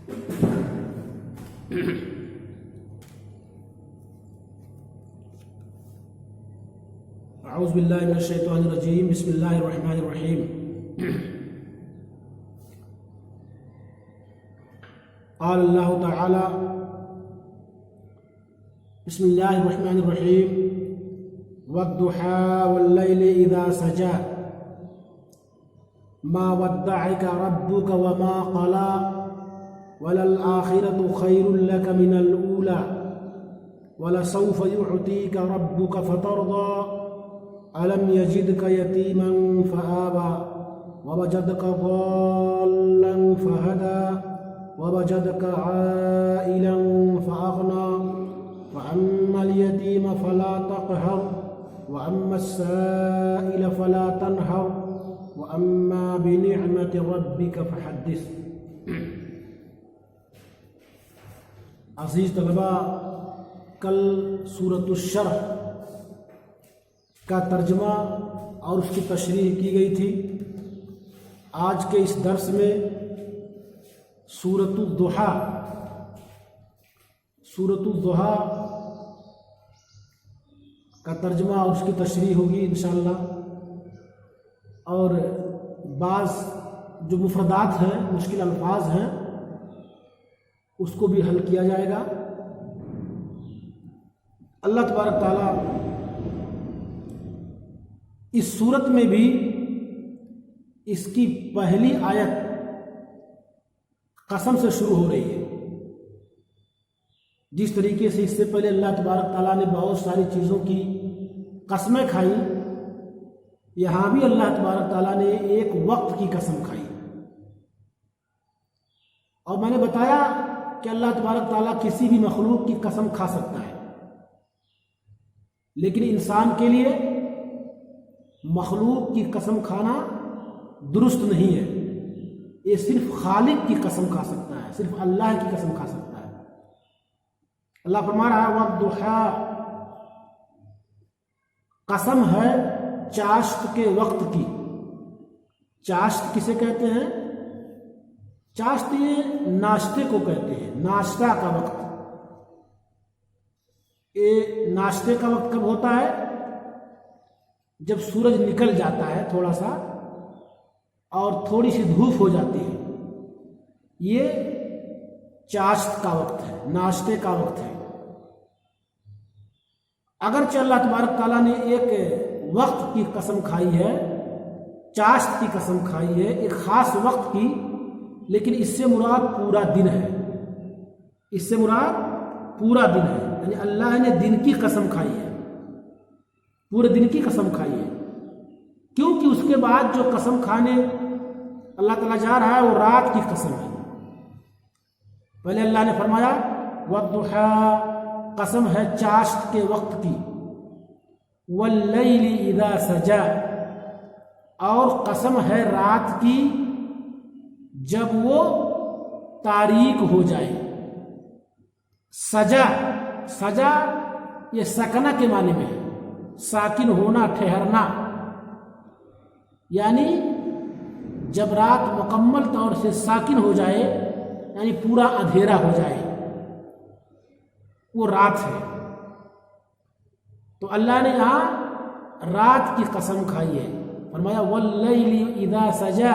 اعوذ باللہ من الشیطان الرجیم، بسم اللہ الرحمن الرحیم۔ قال اللہ تعالی بسم اللہ الرحمن الرحیم والضحى واللیل اذا سجى ما ودعك ربك وما قلى وللآخرة خير لك من الأولى ولسوف يعطيك ربك فترضى ألم يجدك يتيما فآوى ووجدك ضالا فهدى ووجدك عائلا فأغنى وأما اليتيم فلا تقهر وأما السائل فلا تنهر وأما بنعمة ربك فحدث۔ عزیز طلبہ، کل سورۃ الشرح کا ترجمہ اور اس کی تشریح کی گئی تھی۔ آج کے اس درس میں سورۃ الضحیٰ کا ترجمہ اور اس کی تشریح ہوگی انشاءاللہ، اور بعض جو مفردات ہیں، مشکل الفاظ ہیں، اس کو بھی حل کیا جائے گا۔ اللہ تبارک تعالیٰ اس صورت میں بھی اس کی پہلی آیت قسم سے شروع ہو رہی ہے۔ جس طریقے سے اس سے پہلے اللہ تبارک تعالیٰ نے بہت ساری چیزوں کی قسمیں کھائیں، یہاں بھی اللہ تبارک تعالیٰ نے ایک وقت کی قسم کھائی۔ اور میں نے بتایا کہ اللہ تبارک تعالیٰ کسی بھی مخلوق کی قسم کھا سکتا ہے، لیکن انسان کے لیے مخلوق کی قسم کھانا درست نہیں ہے۔ یہ صرف خالق کی قسم کھا سکتا ہے، صرف اللہ کی قسم کھا سکتا ہے۔ اللہ فرما رہا ہے والضحیٰ، قسم ہے چاشت کے وقت کی۔ چاشت کسے کہتے ہیں؟ چاشت یہ ناشتے کو کہتے ہیں، ناشتہ کا وقت۔ یہ ناشتے کا وقت کب ہوتا ہے؟ جب سورج نکل جاتا ہے تھوڑا سا اور تھوڑی سی دھوپ ہو جاتی ہے، یہ چاشت کا وقت ہے، ناشتے کا وقت ہے۔ اگرچہ اللہ تبارک تعالیٰ نے ایک وقت کی قسم کھائی ہے، چاشت کی قسم کھائی ہے، ایک خاص وقت کی، لیکن اس سے مراد پورا دن ہے۔ اس سے مراد پورا دن ہے، یعنی اللہ نے دن کی قسم کھائی ہے، پورے دن کی قسم کھائی ہے، کیونکہ اس کے بعد جو قسم کھانے اللہ تعالیٰ جا رہا ہے وہ رات کی قسم ہے۔ پہلے اللہ نے فرمایا والضحیٰ، قسم ہے چاشت کے وقت کی، واللیل اذا سجا، اور قسم ہے رات کی جب وہ تاریک ہو جائے۔ سجا، سجا یہ سکنہ کے معنی میں ہے، ساکن ہونا، ٹھہرنا، یعنی جب رات مکمل طور سے ساکن ہو جائے، یعنی پورا اندھیرا ہو جائے، وہ رات ہے۔ تو اللہ نے یہاں رات کی قسم کھائی ہے، فرمایا واللیل اذا سجا،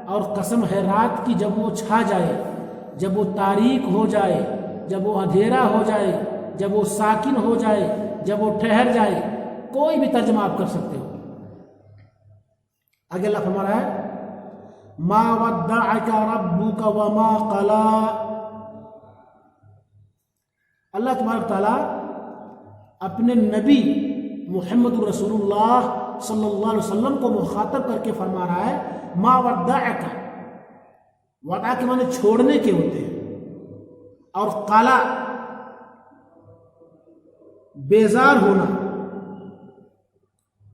اور قسم ہے رات کی جب وہ چھا جائے، جب وہ تاریک ہو جائے، جب وہ اندھیرا ہو جائے، جب وہ ساکن ہو جائے، جب وہ ٹھہر جائے۔ کوئی بھی ترجمہ آپ کر سکتے ہو۔ آگے اللہ فرما رہا ہے ما ودعک ربک وما قلی۔ اللہ تبارک تعالیٰ اپنے نبی محمد رسول اللہ صلی اللہ علیہ وسلم کو مخاطب کر کے فرما رہا ہے ما ودعک، ودا کے معنی چھوڑنے کے ہوتے ہیں، اور قلا بیزار ہونا،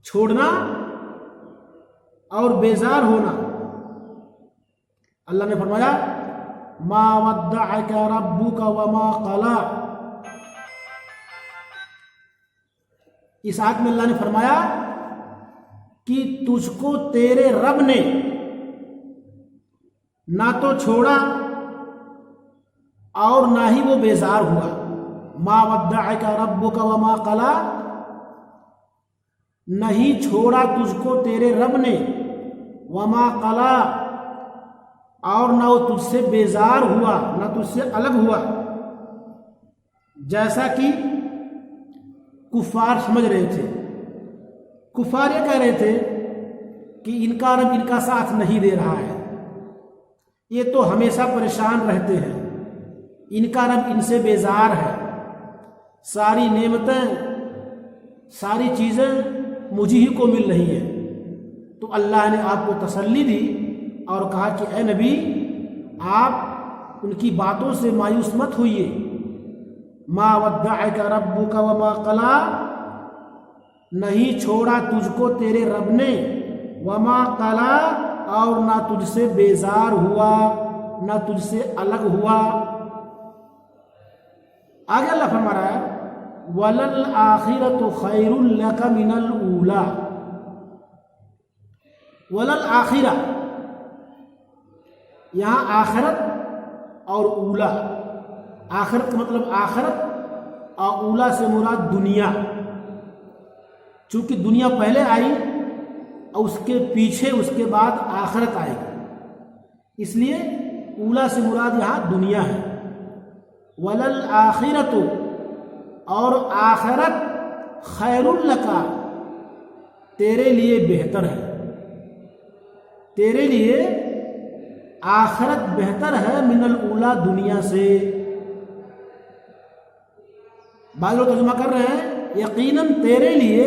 چھوڑنا اور بیزار ہونا۔ اللہ نے فرمایا ما ودعک ربک وما قلی۔ اس آیت میں اللہ نے فرمایا کہ تجھ کو تیرے رب نے نہ تو چھوڑا اور نہ ہی وہ بیزار ہوا. ما ودعک ربک وما قلی، نہیں چھوڑا تجھ کو تیرے رب نے، وما قلی، اور نہ وہ تجھ سے بیزار ہوا، نہ تجھ سے الگ ہوا. جیسا کہ کفار سمجھ رہے تھے. کفار یہ کہہ رہے تھے کہ ان کا رب ان کا ساتھ نہیں دے رہا ہے، یہ تو ہمیشہ پریشان رہتے ہیں، ان کا رب ان سے بیزار ہے، ساری نعمتیں ساری چیزیں مجھے ہی کو مل رہی ہیں. تو اللہ نے آپ کو تسلی دی اور کہا کہ اے نبی آپ ان کی باتوں سے مایوس مت ہوئیے. ما ودعک ربک وما قلی، نہیں چھوڑا تجھ کو تیرے رب نے، وما قلی، اور نہ تجھ سے بیزار ہوا، نہ تجھ سے الگ ہوا. آگے اللہ فرما رہا ہے وَلَلْآخِرَةُ خَيْرٌ لَكَ مِنَ الْأُولَى. وَلَلْآخِرَةُ، یہاں آخرت اور اولا، آخرت کا مطلب آخرت اور اولا سے مراد دنیا. چونکہ دنیا پہلے آئی اور اس کے پیچھے اس کے بعد آخرت آئے گی، اس لیے اولا سے مراد یہاں دنیا ہے. وَلَلْآخِرَةُ، اور آخرت، خیر لک، تیرے لیے بہتر ہے، تیرے لیے آخرت بہتر ہے، من الاولا، دنیا سے. بعض لوگ ترجمہ کر رہے ہیں یقیناً تیرے لیے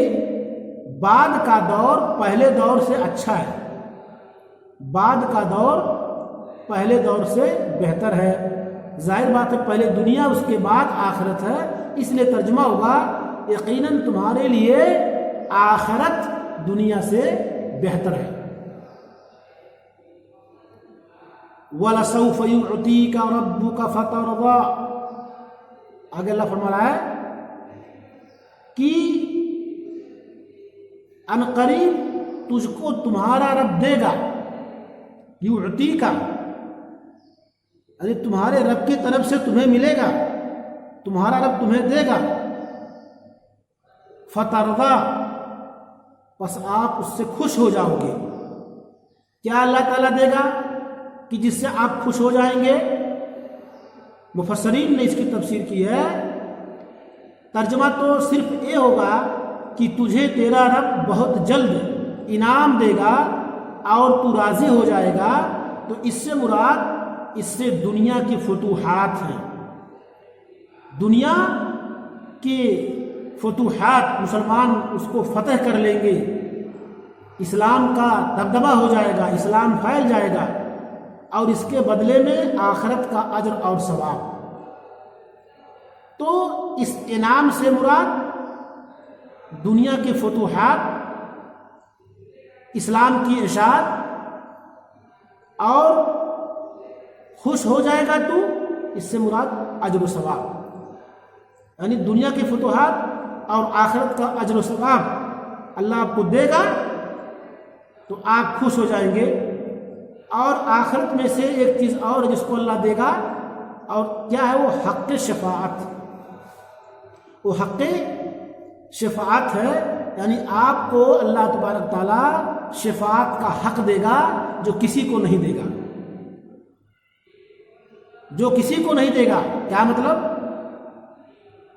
بعد کا دور پہلے دور سے اچھا ہے، بعد کا دور پہلے دور سے بہتر ہے. ظاہر بات ہے پہلے دنیا اس کے بعد آخرت ہے، اس لیے ترجمہ ہوگا یقیناً تمہارے لیے آخرت دنیا سے بہتر ہے. وَلَسَوْفَ يُعْطِيكَ رَبُّكَ فَتَرْضَىٰ، آگے اللہ فرما رہا ہے کہ عنقریب تجھ کو تمہارا رب دے گا. یعطیک، یعنی تمہارے رب کی طرف سے تمہیں ملے گا، تمہارا رب تمہیں دے گا. فترضیٰ، پس آپ اس سے خوش ہو جاؤ گے. کیا اللہ تعالیٰ دے گا کہ جس سے آپ خوش ہو جائیں گے؟ مفسرین نے اس کی تفسیر کی ہے. ترجمہ تو صرف یہ ہوگا کہ تجھے تیرا رب بہت جلد انعام دے گا اور تو راضی ہو جائے گا. تو اس سے مراد اس سے دنیا کی فتوحات ہیں، دنیا کی فتوحات، مسلمان اس کو فتح کر لیں گے، اسلام کا دبدبہ ہو جائے گا، اسلام پھیل جائے گا، اور اس کے بدلے میں آخرت کا اجر اور ثواب. تو اس انعام سے مراد دنیا کی فتوحات، اسلام کی اشاعت، اور خوش ہو جائے گا تو اس سے مراد اجر و ثواب، یعنی دنیا کی فتوحات اور آخرت کا اجر و ثواب اللہ آپ کو دے گا تو آپ خوش ہو جائیں گے. اور آخرت میں سے ایک چیز اور جس کو اللہ دے گا، اور کیا ہے وہ؟ حق شفاعت. وہ حق شفاعت ہے، یعنی آپ کو اللہ تبارک تعالیٰ شفاعت کا حق دے گا جو کسی کو نہیں دے گا، جو کسی کو نہیں دے گا. کیا مطلب؟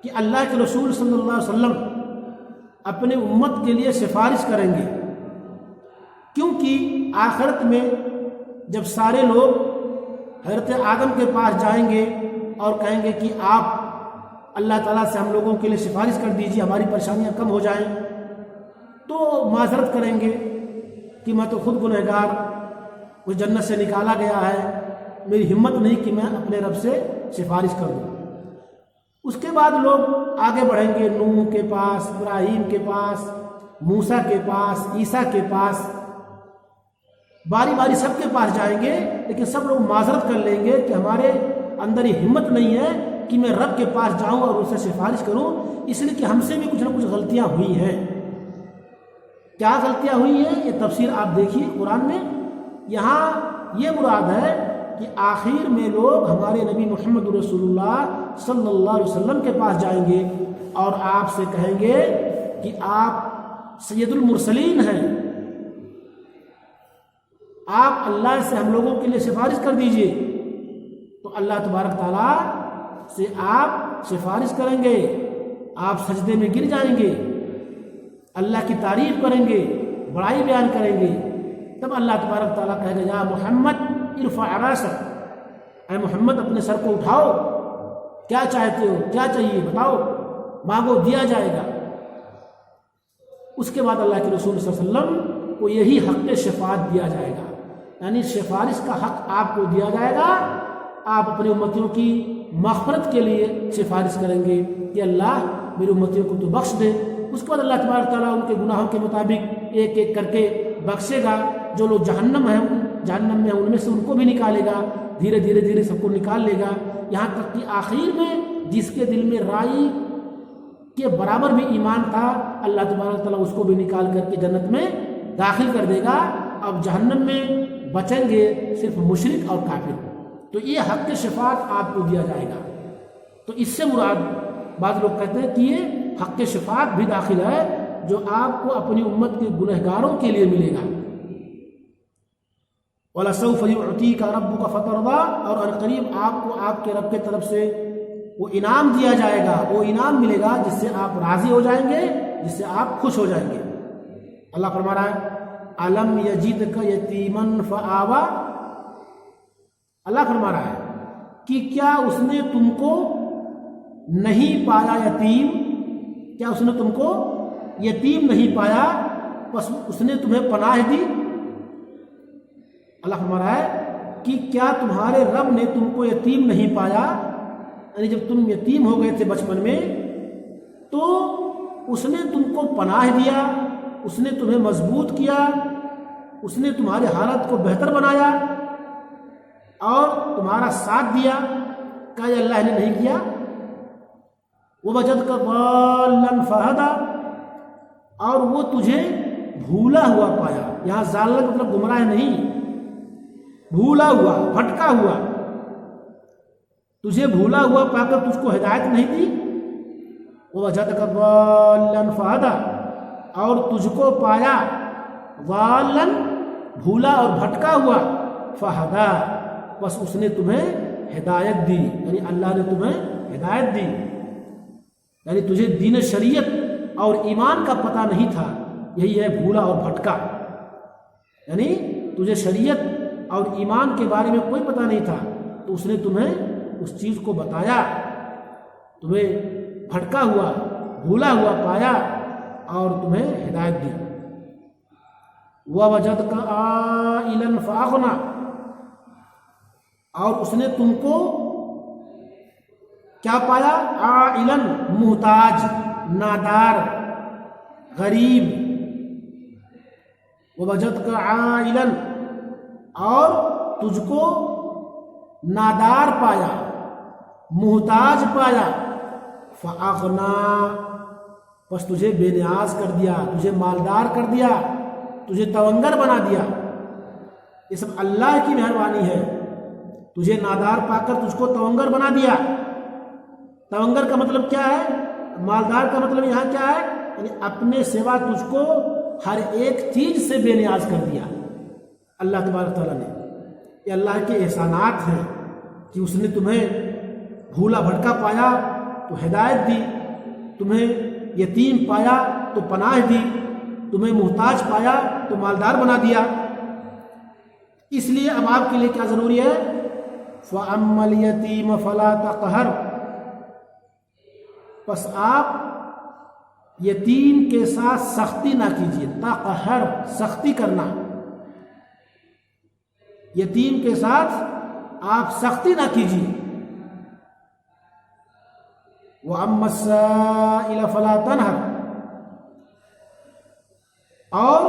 کہ اللہ کے رسول صلی اللہ علیہ وسلم اپنے امت کے لیے سفارش کریں گے، کیونکہ آخرت میں جب سارے لوگ حضرت آدم کے پاس جائیں گے اور کہیں گے کہ آپ اللہ تعالیٰ سے ہم لوگوں کے لیے سفارش کر دیجیے، ہماری پریشانیاں کم ہو جائیں، تو معذرت کریں گے کہ میں تو خود گنہگار، مجھے جنت سے نکالا گیا ہے، میری ہمت نہیں کہ میں اپنے رب سے سفارش کر دوں. اس کے بعد لوگ آگے بڑھیں گے، نوح کے پاس، ابراہیم کے پاس، موسیٰ کے پاس، عیسیٰ کے پاس، باری باری سب کے پاس جائیں گے، لیکن سب لوگ معذرت کر لیں گے کہ ہمارے اندر یہ ہمت نہیں ہے کہ میں رب کے پاس جاؤں اور ان سے سفارش کروں، اس لیے کہ ہم سے بھی کچھ نہ کچھ غلطیاں ہوئی ہیں. کیا غلطیاں ہوئی ہیں؟ یہ تفسیر آپ دیکھیے قرآن میں. یہاں یہ مراد ہے کہ آخر میں لوگ ہمارے نبی محمد رسول اللہ صلی اللہ علیہ وسلم کے پاس جائیں گے اور آپ سے کہیں گے کہ آپ سید المرسلین ہیں، آپ اللہ سے ہم لوگوں کے لیے سفارش کر دیجئے۔ تو اللہ تبارک تعالیٰ سے آپ سفارش کریں گے، آپ سجدے میں گر جائیں گے، اللہ کی تعریف کریں گے، بڑائی بیان کریں گے۔ تب اللہ تبارک تعالیٰ کہے گا یا محمد ارفع راسک، اے محمد اپنے سر کو اٹھاؤ، کیا چاہتے ہو، کیا چاہیے بتاؤ، مانگو دیا جائے گا۔ اس کے بعد اللہ کے رسول صلی اللہ علیہ وسلم کو یہی حق شفاعت دیا جائے گا، یعنی سفارش کا حق آپ کو دیا جائے گا۔ آپ اپنے امتیوں کی مغفرت کے لیے سفارش کریں گے کہ اللہ میری امتیوں کو تو بخش دے۔ اس کے بعد اللہ تبارک تعالیٰ ان کے گناہوں کے مطابق ایک ایک کر کے بخشے گا۔ جو لوگ جہنم میں ہیں ان میں سے ان کو بھی نکالے گا، دھیرے دھیرے دھیرے سب کو نکال لے گا، یہاں تک کہ آخر میں جس کے دل میں رائی کے برابر بھی ایمان تھا اللہ تبارک تعالیٰ اس کو بھی نکال کر کے جنت میں داخل کر دے گا۔ اب جہنم میں بچیں گے صرف مشرک اور کافر۔ تو یہ حق شفاعت آپ کو دیا جائے گا۔ تو اس سے مراد بعض لوگ کہتے ہیں کہ یہ حق شفاعت بھی داخل ہے جو آپ کو اپنی امت کے گنہگاروں کے لیے ملے گا۔ وَلَسَوْفَ يُعْطِيكَ رَبُّكَ فَتَرْضَىٰ، اور عنقریب آپ کو آپ کے رب کے طرف سے وہ انعام دیا جائے گا، وہ انعام ملے گا جس سے آپ راضی ہو جائیں گے، جس سے آپ خوش ہو جائیں گے۔ اللہ فرما رہا ہے أَلَمْ يَجِدْكَ يَتِيمًا فَآوَىٰ، اللہ فرما رہا ہے کہ کیا اس نے تم کو نہیں پایا یتیم، کیا اس نے تم کو یتیم نہیں پایا بس اس نے تمہیں پناہ دی۔ اللہ فرما رہا ہے کہ کیا تمہارے رب نے تم کو یتیم نہیں پایا، یعنی جب تم یتیم ہو گئے تھے بچپن میں تو اس نے تم کو پناہ دیا، اس نے تمہیں مضبوط کیا، اس نے تمہاری حالت کو بہتر بنایا اور تمہارا ساتھ دیا۔ کیا یہ اللہ نے نہیں کیا؟ وَوَجَدْكَ ضَالًّا فَهَدَىٰ، اور وہ تجھے بھولا ہوا پایا۔ یہاں ضالًا مطلب گمراہ نہیں، بھولا ہوا، بھٹکا ہوا، تجھے بھولا ہوا پا کر تجھ کو ہدایت نہیں دی۔ وَوَجَدْكَ ضَالًّا فَهَدَىٰ، اور تجھ کو پایا ضالًا بھولا اور بھٹکا ہوا، فَهَدَىٰ، بس اس نے تمہیں ہدایت دی، یعنی اللہ نے تمہیں ہدایت دی، یعنی تجھے دین شریعت اور ایمان کا پتہ نہیں تھا، یہی ہے بھولا اور بھٹکا، یعنی تجھے شریعت اور ایمان کے بارے میں کوئی پتہ نہیں تھا تو اس نے تمہیں اس چیز کو بتایا، تمہیں بھٹکا ہوا بھولا ہوا پایا اور تمہیں ہدایت دی۔ وَوَجَدْكَ عَائِلًا فَأَغْنَىٰ، اور اس نے تم کو کیا پایا؟ عائلاً، محتاج، نادار، غریب۔ وَوَجَدْكَ عَائِلًا، اور تجھ کو نادار پایا، محتاج پایا، فَأَغْنَىٰ، بس تجھے بے نیاز کر دیا، تجھے مالدار کر دیا، تجھے تونگر بنا دیا۔ یہ سب اللہ کی مہربانی ہے، تجھے نادار پا کر تجھ کو تونگر بنا دیا۔ تونگر کا مطلب کیا ہے؟ مالدار کا مطلب یہاں کیا ہے؟ یعنی اپنے سوا تجھ کو ہر ایک چیز سے بے نیاز کر دیا اللہ تبارک تعالیٰ نے۔ یہ اللہ کے احسانات ہیں کہ اس نے تمہیں بھولا بھٹکا پایا تو ہدایت دی، تمہیں یتیم پایا تو پناہ دی، تمہیں محتاج پایا تو مالدار بنا دیا۔ اس لیے اب آپ کے لیے کیا ضروری ہے؟ فَأَمَّا الْيَتِيمَ فَلَا تَقْهَرْ، پس آپ یتیم کے ساتھ سختی نہ کیجیے۔ تقہر، سختی کرنا، یتیم کے ساتھ آپ سختی نہ کیجیے۔ وَأَمَّا السَّائِلَ فَلَا تَنْهَرْ، اور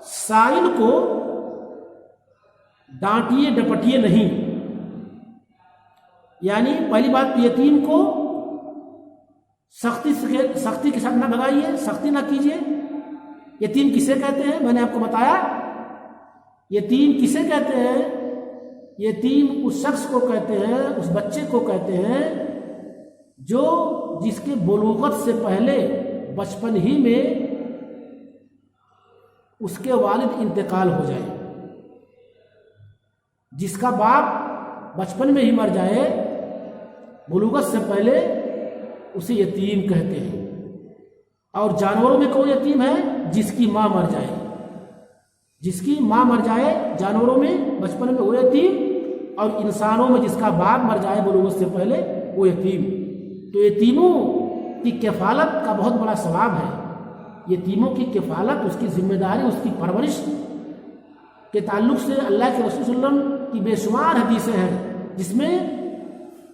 سائل کو ڈانٹیے ڈپٹیے نہیں۔ یعنی پہلی بات یتیم کو سختی کے ساتھ نہ بھگائیے، سختی نہ کیجیے۔ یتیم کسے کہتے ہیں؟ میں نے آپ کو بتایا یتیم کسے کہتے ہیں یتیم اس شخص کو کہتے ہیں، اس بچے کو کہتے ہیں جو جس کے بلوغت سے پہلے بچپن ہی میں اس کے والد انتقال ہو جائے، جس کا باپ بچپن میں ہی مر جائے بلوغت سے پہلے، اسے یتیم کہتے ہیں۔ اور جانوروں میں کون یتیم ہے؟ جس کی ماں مر جائے، جس کی ماں مر جائے جانوروں میں بچپن میں وہ یتیم، اور انسانوں میں جس کا باپ مر جائے بلوغت سے پہلے وہ یتیم۔ تو یتیموں کی کفالت کا بہت بڑا ثواب ہے۔ یتیموں کی کفالت، اس کی ذمہ داری، اس کی پرورش کے تعلق سے اللہ کے رسول صلی اللہ علیہ وسلم کی بے شمار حدیثیں ہیں جس میں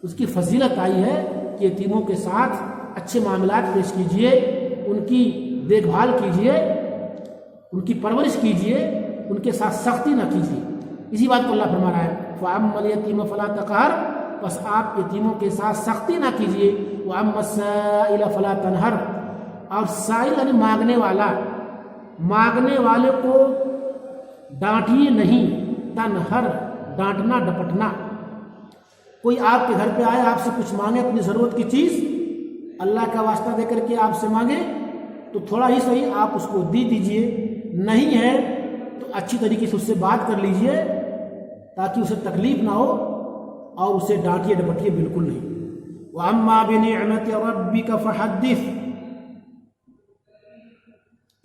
اس کی فضیلت آئی ہے کہ یتیموں کے ساتھ اچھے معاملات پیش کیجئے، ان کی دیکھ بھال کیجئے، ان کی پرورش کیجئے، ان کے ساتھ سختی نہ کیجئے۔ اسی بات کو اللہ فرما رہا ہے فَأَمَّا الْيَتِيمَ فَلَا تَقْهَرْ، بس آپ یتیموں کے ساتھ سختی نہ کیجئے۔ وَأَمَّا السَّائِلَ فَلَا تَنْهَرْ، اور سائل یعنی مانگنے والا، مانگنے والے کو ڈانٹیے نہیں، تنہر ڈانٹنا ڈپٹنا۔ کوئی آپ کے گھر پہ آئے، آپ سے کچھ مانگے اپنی ضرورت کی چیز، اللہ کا واسطہ دے کر کے آپ سے مانگے تو تھوڑا ہی صحیح آپ اس کو دے دیجئے، نہیں ہے تو اچھی طریقے سے اس سے بات کر لیجئے تاکہ اسے تکلیف نہ ہو، اور اسے ڈانٹیے ڈپٹیے بالکل نہیں۔ وَأَمَّا بِنِعْمَةِ رَبِّكَ فَحَدِّثْ،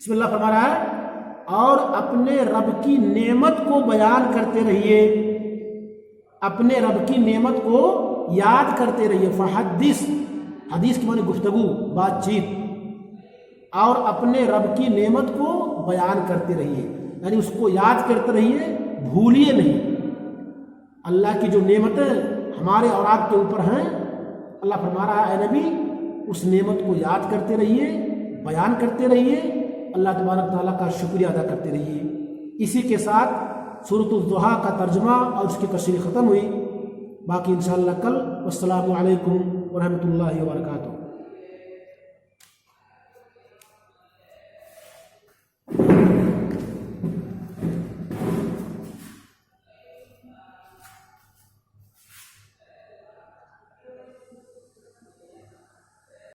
بسم اللہ فرما رہا ہے اور اپنے رب کی نعمت کو بیان کرتے رہیے، اپنے رب کی نعمت کو یاد کرتے رہیے۔ فحدث، حدیث کی معنی گفتگو، بات چیت، اور اپنے رب کی نعمت کو بیان کرتے رہیے، یعنی اس کو یاد کرتے رہیے، بھولیے نہیں۔ اللہ کی جو نعمتیں ہمارے اور آپ کے اوپر ہیں، اللہ فرما رہا ہے اے نبی اس نعمت کو یاد کرتے رہیے، بیان کرتے رہیے، اللہ تبارک تعالیٰ کا شکریہ ادا کرتے رہیے۔ اسی کے ساتھ سورۃ الضحیٰ کا ترجمہ اور اس کی تشریح ختم ہوئی، باقی انشاءاللہ کل۔ والسلام علیکم ورحمۃ اللہ وبرکاتہ۔